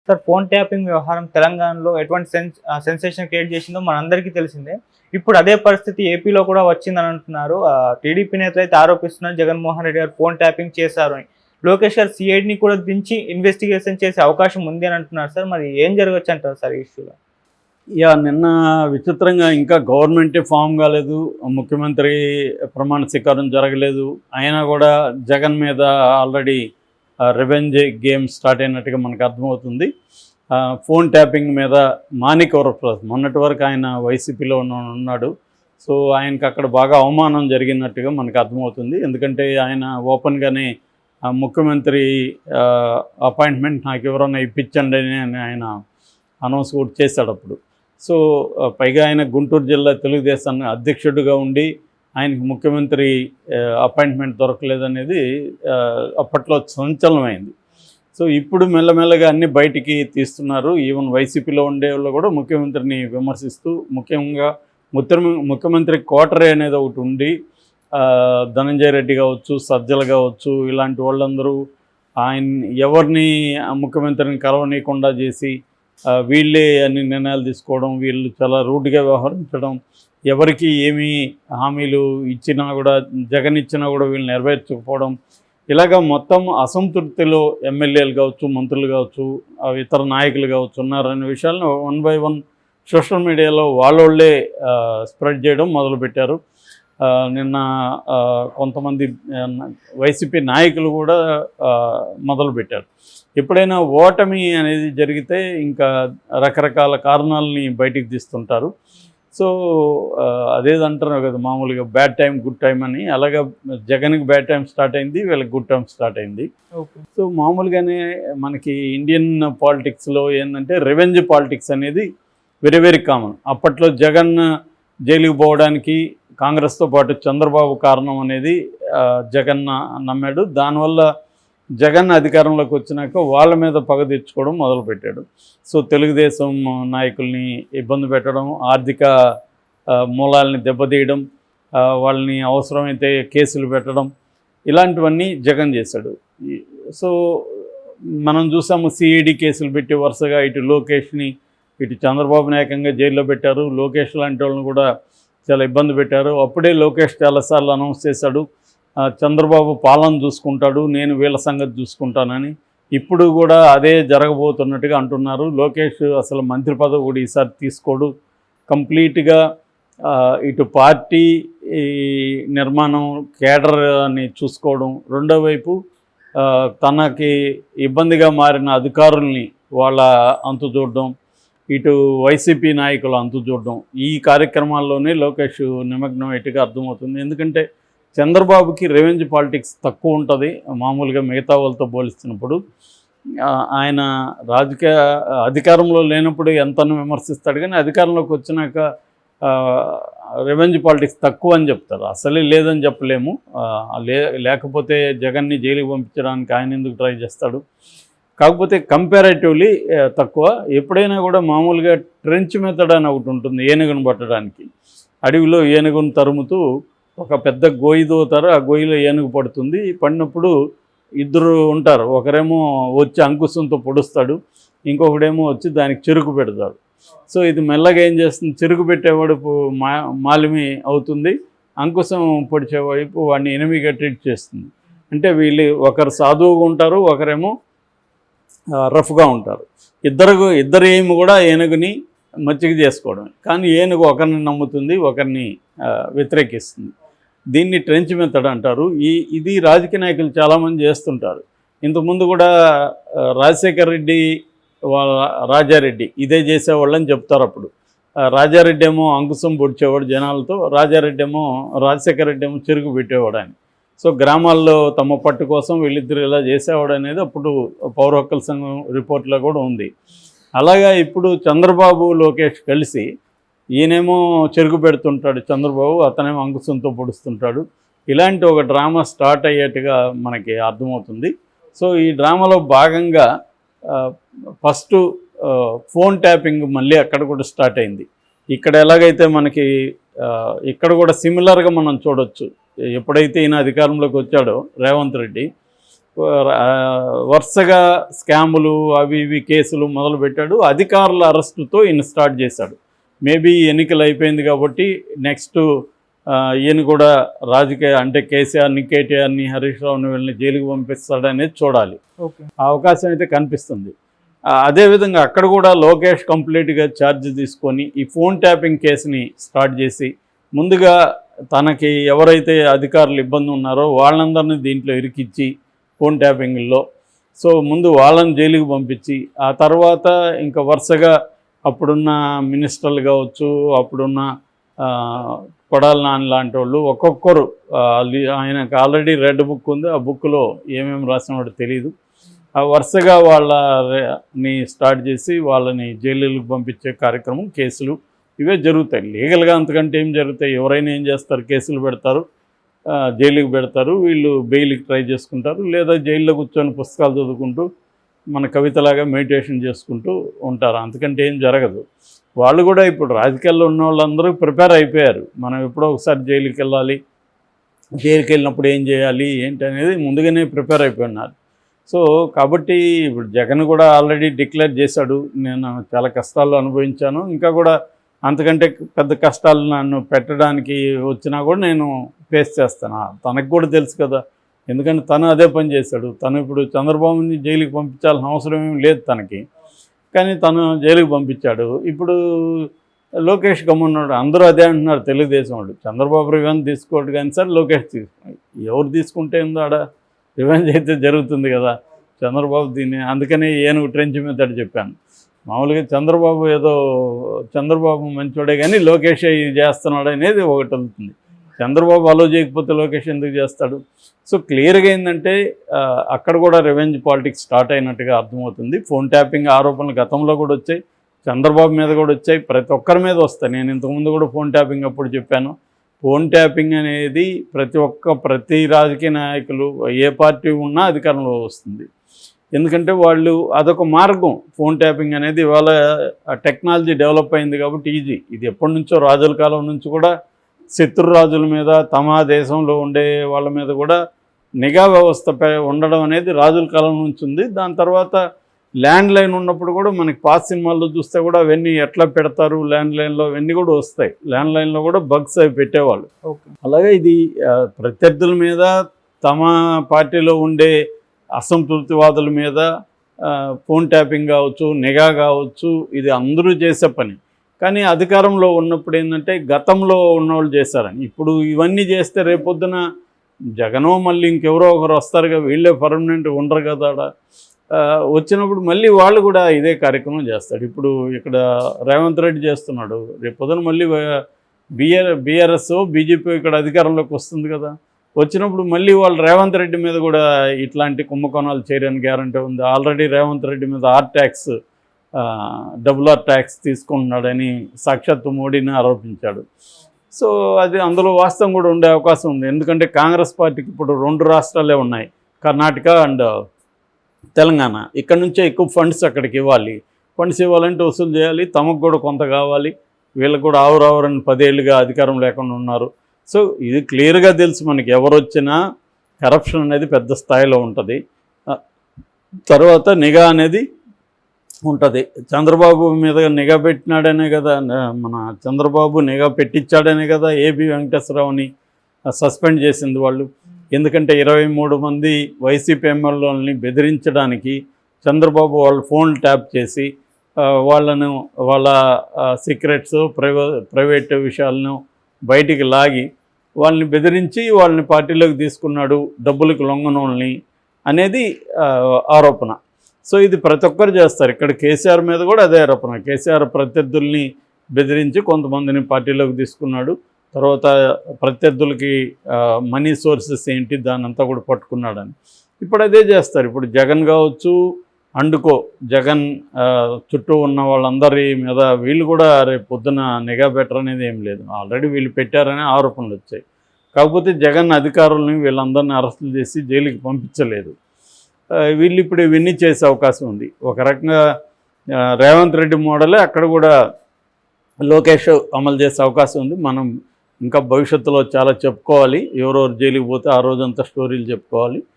Sir phone tapping వ్యవహారం తెలంగాణలో ఎటువంటి సెన్సేషన్ క్రియేట్ చేసిందో మనందరికీ తెలిసిందే. ఇప్పుడు అదే పరిస్థితి ఏపీలో కూడా వచ్చిందని అంటున్నారు. టీడీపీ నేతలు అయితే ఆరోపిస్తున్నారు జగన్మోహన్ రెడ్డి గారు ఫోన్ ట్యాపింగ్ చేశారు అని. లోకేష్ గారు సిఐడిని కూడా దించి ఇన్వెస్టిగేషన్ చేసే అవకాశం ఉంది అని అంటున్నారు సార్. మరి ఏం జరగచ్చు అంటారు సార్ ఈ ఇష్యూలో? నిన్న విచిత్రంగా ఇంకా గవర్నమెంటే ఫామ్ కాలేదు, ముఖ్యమంత్రి ప్రమాణ స్వీకారం జరగలేదు. అయినా కూడా జగన్ మీద ఆల్రెడీ రివెంజ్ గేమ్ స్టార్ట్ అయినట్టుగా మనకు అర్థమవుతుంది. ఫోన్ ట్యాపింగ్ మీద మాణిక్ వరప్రసాద్ మొన్నటి వరకు ఆయన వైసీపీలో ఉన్నాడు. సో ఆయనకు అక్కడ బాగా అవమానం జరిగినట్టుగా మనకు అర్థమవుతుంది. ఎందుకంటే ఆయన ఓపెన్గానే ముఖ్యమంత్రి అపాయింట్మెంట్ నాకు ఎవరన్నా ఇప్పించండి అని ఆయన అనౌన్స్ కూడా చేశాడు అప్పుడు. సో పైగా ఆయన గుంటూరు జిల్లా తెలుగుదేశం అధ్యక్షుడిగా ఉండి ఆయనకు ముఖ్యమంత్రి అపాయింట్మెంట్ దొరకలేదనేది అప్పట్లో సంచలనమైంది. సో ఇప్పుడు మెల్లమెల్లగా అన్నీ బయటికి తీస్తున్నారు. ఈవెన్ వైసీపీలో ఉండే వాళ్ళు కూడా ముఖ్యమంత్రిని విమర్శిస్తూ, ముఖ్యంగా ముఖ్యమంత్రి కోటరీ అనేది ఒకటి ఉండి ధనంజయ రెడ్డి కావచ్చు, సజ్జలు కావచ్చు, ఇలాంటి వాళ్ళందరూ ఎవరిని ముఖ్యమంత్రిని కలవనీయకుండా చేసి వీళ్ళే అన్ని నిర్ణయాలు తీసుకోవడం, వీళ్ళు చాలా రూడ్గా వ్యవహరించడం, ఎవరికి ఏమీ హామీలు ఇచ్చినా కూడా జగన్ ఇచ్చినా కూడా వీళ్ళు నెరవేర్చకపోవడం, ఇలాగ మొత్తం అసంతృప్తిలో ఎమ్మెల్యేలు కావచ్చు, మంత్రులు కావచ్చు, ఇతర నాయకులు కావచ్చు ఉన్నారనే విషయాలను 1 by 1 సోషల్ మీడియాలో వాళ్ళే స్ప్రెడ్ చేయడం మొదలుపెట్టారు. నిన్న కొంతమంది వైసీపీ నాయకులు కూడా మొదలుపెట్టారు. ఎప్పుడైనా ఓటమి అనేది జరిగితే ఇంకా రకరకాల కారణాలని బయటికి తీస్తుంటారు. సో అదేదంటారు కదా మామూలుగా బ్యాడ్ టైం గుడ్ టైం అని, అలాగా జగన్కి బ్యాడ్ టైం స్టార్ట్ అయింది, వీళ్ళకి గుడ్ టైం స్టార్ట్ అయింది. సో మామూలుగానే మనకి ఇండియన్ పాలిటిక్స్లో ఏంటంటే రివెంజ్ పాలిటిక్స్ అనేది వెరీ వెరీ కామన్. అప్పట్లో జగన్ జైలుకి పోవడానికి కాంగ్రెస్తో పాటు చంద్రబాబు కారణం అనేది జగన్ నమ్మాడు. దానివల్ల జగన్ అధికారంలోకి వచ్చినాక వాళ్ళ మీద పగ తెచ్చుకోవడం మొదలుపెట్టాడు. సో తెలుగుదేశం నాయకుల్ని ఇబ్బంది పెట్టడం, ఆర్థిక మూలాల్ని దెబ్బతీయడం, వాళ్ళని అవసరమైతే కేసులు పెట్టడం, ఇలాంటివన్నీ జగన్ చేశాడు. సో మనం చూసాము సిఐడి కేసులు పెట్టి వరుసగా ఇటు లోకేష్ని ఇటు చంద్రబాబు నాయకంగా జైల్లో పెట్టారు. లోకేష్ లాంటి వాళ్ళని కూడా చాలా ఇబ్బంది పెట్టారు. అప్పుడే లోకేష్ చాలాసార్లు అనౌన్స్ చేశాడు చంద్రబాబు పాలన చూసుకుంటాడు, నేను వీళ్ళ సంగతి చూసుకుంటానని. ఇప్పుడు కూడా అదే జరగబోతున్నట్టుగా అంటున్నారు. లోకేష్ అసలు మంత్రి పదవి కూడా ఈసారి తీసుకోడు, కంప్లీట్గా ఇటు పార్టీ నిర్మాణం కేడర్ అని చూసుకోవడం, రెండో వైపు తనకి ఇబ్బందిగా మారిన అధికారుల్ని వాళ్ళ అంతు చూడడం, ఇటు వైసీపీ నాయకులు అంతు చూడడం, ఈ కార్యక్రమాల్లోనే లోకేష్ నిమగ్నం ఎట్టుగా అర్థమవుతుంది. ఎందుకంటే చంద్రబాబుకి రెవెంజ్ పాలిటిక్స్ తక్కువ ఉంటుంది మామూలుగా మిగతా వాళ్ళతో పోలిస్తున్నప్పుడు. ఆయన రాజకీయ అధికారంలో లేనప్పుడు ఎంతను విమర్శిస్తాడు, కానీ అధికారంలోకి వచ్చినాక రెవెంజ్ పాలిటిక్స్ తక్కువ అని చెప్తారు. అసలే లేదని చెప్పలేము. లేకపోతే జగన్ని జైలుకి పంపించడానికి ఆయన ఎందుకు ట్రై చేస్తాడు? కాకపోతే కంపారేటివ్లీ తక్కువ. ఎప్పుడైనా కూడా మామూలుగా ట్రెంచ్ మెథడ్ అని ఒకటి ఉంటుంది ఏనుగును పట్టడానికి. అడవిలో ఏనుగును తరుముతూ ఒక పెద్ద గోయి దోతారు, ఆ గోయిలో ఏనుగు పడుతుంది. పడినప్పుడు ఇద్దరు ఉంటారు, ఒకరేమో వచ్చి అంకుశంతో పొడుస్తాడు, ఇంకొకడేమో వచ్చి దానికి చెరుకు పెడతాడు. సో ఇది మెల్లగా ఏం చేస్తుంది, చెరుకు పెట్టేవాడు మాలిమి అవుతుంది, అంకుశం పొడిచే వైపు వాడిని ఎనిమిగా ట్రీట్ చేస్తుంది. అంటే వీళ్ళు ఒకరు సాధువుగా ఉంటారు, ఒకరేమో రఫ్గా ఉంటారు. ఇద్దరు ఏమి కూడా ఏనుగుని మచ్చిక చేసుకోవడం. కానీ ఏనుగు ఒకరిని నమ్ముతుంది, ఒకరిని వ్యతిరేకిస్తుంది. దీన్ని ట్రెంచ్ మెథడ్ అంటారు. ఇది రాజకీయ నాయకులు చాలామంది చేస్తుంటారు. ఇంతకుముందు కూడా రాజశేఖర్ రెడ్డి వాళ్ళ రాజారెడ్డి ఇదే చేసేవాళ్ళని చెప్తారు. అప్పుడు రాజారెడ్డి ఏమో అంకుశం పొడిచేవాడు జనాలతో, రాజశేఖర రెడ్డి ఏమో చెరుకు పెట్టేవాడు అని. సో గ్రామాల్లో తమ పట్టు కోసం వీళ్ళిద్దరు ఇలా చేసేవాడు అనేది అప్పుడు పౌర హక్కుల సంఘం రిపోర్ట్లో కూడా ఉంది. అలాగా ఇప్పుడు చంద్రబాబు లోకేష్ కలిసి ఈయనేమో చెరుకు పెడుతుంటాడు చంద్రబాబు, అతనేమో అంకుశంతో పొడుస్తుంటాడు. ఇలాంటి ఒక డ్రామా స్టార్ట్ అయ్యేట్టుగా మనకి అర్థమవుతుంది. సో ఈ డ్రామాలో భాగంగా ఫస్ట్ ఫోన్ ట్యాపింగ్ మళ్ళీ అక్కడ కూడా స్టార్ట్ అయింది. ఇక్కడ ఎలాగైతే మనకి ఇక్కడ కూడా సిమిలర్గా మనం చూడొచ్చు. ఎప్పుడైతే ఈయన అధికారంలోకి వచ్చాడో రేవంత్ రెడ్డి, వరుసగా స్కాములు అవి ఇవి కేసులు మొదలుపెట్టాడు. అధికారుల అరెస్టుతో ఈయన స్టార్ట్ చేశాడు. మేబీ ఎన్నికలు అయిపోయింది కాబట్టి నెక్స్ట్ ఈయన కూడా రాజకీయ అంటే కేసీఆర్ని, కేటీఆర్ని, హరీష్ రావుని వీళ్ళని జైలుకి పంపిస్తాడనేది చూడాలి. ఓకే. ఆ అవకాశం అయితే కనిపిస్తుంది. అదేవిధంగా అక్కడ కూడా లోకేష్ కంప్లీట్గా ఛార్జ్ తీసుకొని ఈ ఫోన్ ట్యాపింగ్ కేసుని స్టార్ట్ చేసి ముందుగా తనకి ఎవరైతే అధికారులు ఇబ్బంది ఉన్నారో వాళ్ళందరినీ దీంట్లో ఇరికిచ్చి ఫోన్ ట్యాపింగ్లో ముందు వాళ్ళని జైలుకి పంపించి ఆ తర్వాత ఇంకా వరుసగా అప్పుడున్న మినిస్టర్లు కావచ్చు, అప్పుడున్న కొడాలి నాని లాంటి వాళ్ళు ఒక్కొక్కరు ఆయనకు ఆల్రెడీ రెడ్ బుక్ ఉంది. ఆ బుక్లో ఏమేమి రాసినవాడు తెలియదు. ఆ వరుసగా వాళ్ళని స్టార్ట్ చేసి వాళ్ళని జైలుకి పంపించే కార్యక్రమం, కేసులు ఇవే జరుగుతాయి. లీగల్గా అంతకంటే ఏం జరుగుతాయి? ఎవరైనా ఏం చేస్తారు? కేసులు పెడతారు, జైలుకి పెడతారు, వీళ్ళు బెయిల్కి ట్రై చేసుకుంటారు, లేదా జైల్లో కూర్చొని పుస్తకాలు చదువుకుంటూ మన కవితలాగా మెడిటేషన్ చేసుకుంటూ ఉంటారు. అంతకంటే ఏం జరగదు. వాళ్ళు కూడా ఇప్పుడు రాజకీయాల్లో ఉన్న వాళ్ళందరూ ప్రిపేర్ అయిపోయారు. మనం ఎప్పుడో ఒకసారి జైలుకి వెళ్ళాలి, జైలుకి వెళ్ళినప్పుడు ఏం చేయాలి ఏంటి అనేది ముందుగానే ప్రిపేర్ అయిపోయినారు. కాబట్టి ఇప్పుడు జగన్ కూడా ఆల్రెడీ డిక్లేర్ చేశాడు, నేను చాలా కష్టాలు అనుభవించాను, ఇంకా కూడా అంతకంటే పెద్ద కష్టాలు నన్ను పెట్టడానికి వచ్చినా కూడా నేను ఫేస్ చేస్తాను. తనకు కూడా తెలుసు కదా, ఎందుకంటే తను అదే పని చేశాడు. తను ఇప్పుడు చంద్రబాబుని జైలుకి పంపించాల్సిన అవసరం ఏమి లేదు తనకి, కానీ తను జైలుకి పంపించాడు. ఇప్పుడు లోకేష్ గమ్మున్నాడు. అందరూ అదే అంటున్నారు తెలుగుదేశం వాళ్ళు, చంద్రబాబు రివెంజ్ తీసుకోవట్టు కానీ సార్ లోకేష్ తీసుకున్నాడు. ఎవరు తీసుకుంటే ఏందో ఆడ రివెంజ్ అయితే జరుగుతుంది కదా. చంద్రబాబు దీన్ని అందుకనే ఏనుగు ట్రెంచ్ మెథడ్ చెప్పాను. మామూలుగా చంద్రబాబు మంచోడే కానీ లోకేష్ ఇది చేస్తున్నాడు అనేది ఒకటి అవుతుంది. చంద్రబాబు అలో చేయకపోతే లోకేష్ ఎందుకు చేస్తాడు? క్లియర్గా ఏంటంటే అక్కడ కూడా రివెంజ్ పాలిటిక్స్ స్టార్ట్ అయినట్టుగా అర్థమవుతుంది. ఫోన్ ట్యాపింగ్ ఆరోపణలు గతంలో కూడా వచ్చాయి, చంద్రబాబు మీద కూడా వచ్చాయి, ప్రతి ఒక్కరి మీద వస్తాయి. నేను ఇంతకుముందు కూడా ఫోన్ ట్యాపింగ్ అప్పుడు చెప్పాను. ఫోన్ ట్యాపింగ్ అనేది ప్రతి రాజకీయ నాయకులు ఏ పార్టీ ఉన్నా అధికారంలో వస్తుంది. ఎందుకంటే వాళ్ళు అదొక మార్గం. ఫోన్ ట్యాపింగ్ అనేది ఇవాళ టెక్నాలజీ డెవలప్ అయింది కాబట్టి ఈజీ. ఇది ఎప్పటి నుంచో రాజుల కాలం నుంచి కూడా శత్రు రాజుల మీద, తమ దేశంలో ఉండే వాళ్ళ మీద కూడా నిఘా వ్యవస్థ ఉండడం అనేది రాజుల కాలం నుంచి ఉంది. దాని తర్వాత ల్యాండ్ లైన్ ఉన్నప్పుడు కూడా మనకి పాత సినిమాల్లో చూస్తే కూడా అవన్నీ ఎట్లా పెడతారు, ల్యాండ్ లైన్లో అవన్నీ కూడా వస్తాయి. ల్యాండ్ లైన్లో కూడా బగ్స్ అవి పెట్టేవాళ్ళు. అలాగే ఇది ప్రత్యర్థుల మీద, తమ పార్టీలో ఉండే అసంతృప్తివాదుల మీద ఫోన్ ట్యాపింగ్ కావచ్చు, నిఘా కావచ్చు, ఇది అందరూ చేసే పని. కానీ అధికారంలో ఉన్నప్పుడు ఏంటంటే గతంలో ఉన్నవాళ్ళు చేశారని, ఇప్పుడు ఇవన్నీ చేస్తే రేపొద్దున జగనో మళ్ళీ ఇంకెవరో ఒకరు వస్తారుగా, వీళ్ళే పర్మనెంట్ ఉండరు కదా. వచ్చినప్పుడు మళ్ళీ వాళ్ళు కూడా ఇదే కార్యక్రమం చేస్తాడు. ఇప్పుడు ఇక్కడ రేవంత్ రెడ్డి చేస్తున్నాడు, రేపొద్దున మళ్ళీ బీఆర్ఎస్ బీజేపీ ఇక్కడ అధికారంలోకి వస్తుంది కదా. వచ్చినప్పుడు మళ్ళీ వాళ్ళు రేవంత్ రెడ్డి మీద కూడా ఇట్లాంటి కుంభకోణాలు చేయడానికి గ్యారంటీ ఉంది. ఆల్రెడీ రేవంత్ రెడ్డి మీద డబుల్ ఆర్ ట్యాక్స్ తీసుకుంటున్నాడని సాక్షాత్తు మోడీని ఆరోపించాడు. అది అందులో వాస్తవం కూడా ఉండే అవకాశం ఉంది. ఎందుకంటే కాంగ్రెస్ పార్టీకి ఇప్పుడు 2 రాష్ట్రాలే ఉన్నాయి, కర్ణాటక అండ్ తెలంగాణ. ఇక్కడ నుంచే ఎక్కువ ఫండ్స్ అక్కడికి ఇవ్వాలి. ఫండ్స్ ఇవ్వాలంటే వసూలు చేయాలి, తమకు కూడా కొంత కావాలి. వీళ్ళకు కూడా ఆవురావురని 10 ఏళ్ళుగా అధికారం లేకుండా ఉన్నారు. ఇది క్లియర్గా తెలుసు మనకి, ఎవరు వచ్చినా కరప్షన్ అనేది పెద్ద స్థాయిలో ఉంటుంది. తర్వాత నిఘా అనేది ఉంటుంది. చంద్రబాబు మీద నిఘా పెట్టినాడనే కదా, మన చంద్రబాబు నిఘా పెట్టించాడనే కదా ఏబి వెంకటేశ్వరరావుని సస్పెండ్ చేసింది వాళ్ళు. ఎందుకంటే 23 మంది వైసీపీ ఎమ్మెల్యేలని బెదిరించడానికి చంద్రబాబు వాళ్ళు ఫోన్ ట్యాప్ చేసి వాళ్ళ సీక్రెట్స్, ప్రైవేట్ విషయాలను బయటికి లాగి వాళ్ళని బెదిరించి వాళ్ళని పార్టీలోకి తీసుకున్నాడు, డబ్బులకు లొంగనోళ్ళని అనేది ఆరోపణ. ఇది ప్రతి ఒక్కరు చేస్తారు. ఇక్కడ కేసీఆర్ మీద కూడా అదే ఆరోపణ. కేసీఆర్ ప్రత్యర్థుల్ని బెదిరించి కొంతమందిని పార్టీలోకి తీసుకున్నాడు, తర్వాత ప్రత్యర్థులకి మనీ సోర్సెస్ ఏంటి దాన్నంతా కూడా పట్టుకున్నాడని ఇప్పుడు అదే చేస్తారు. ఇప్పుడు జగన్ కావచ్చు, జగన్ చుట్టూ ఉన్న వాళ్ళందరి మీద వీళ్ళు కూడా రేపు పొద్దున నిఘా బెటర్ అనేది ఏం లేదు. ఆల్రెడీ వీళ్ళు పెట్టారనే ఆరోపణలు వచ్చాయి. కాకపోతే జగన్ అధికారులని వీళ్ళందరినీ అరెస్టులు చేసి జైలుకి పంపించలేదు. వీళ్ళు ఇప్పుడు ఇవన్నీ చేసే అవకాశం ఉంది. ఒక రకంగా రేవంత్ రెడ్డి మోడలే అక్కడ కూడా లోకేష్ అమలు చేసే అవకాశం ఉంది. మనం ఇంకా భవిష్యత్తులో చాలా చెప్పుకోవాలి. ఎవరెవరు జైలుకి పోతే ఆ రోజంతా స్టోరీలు చెప్పుకోవాలి.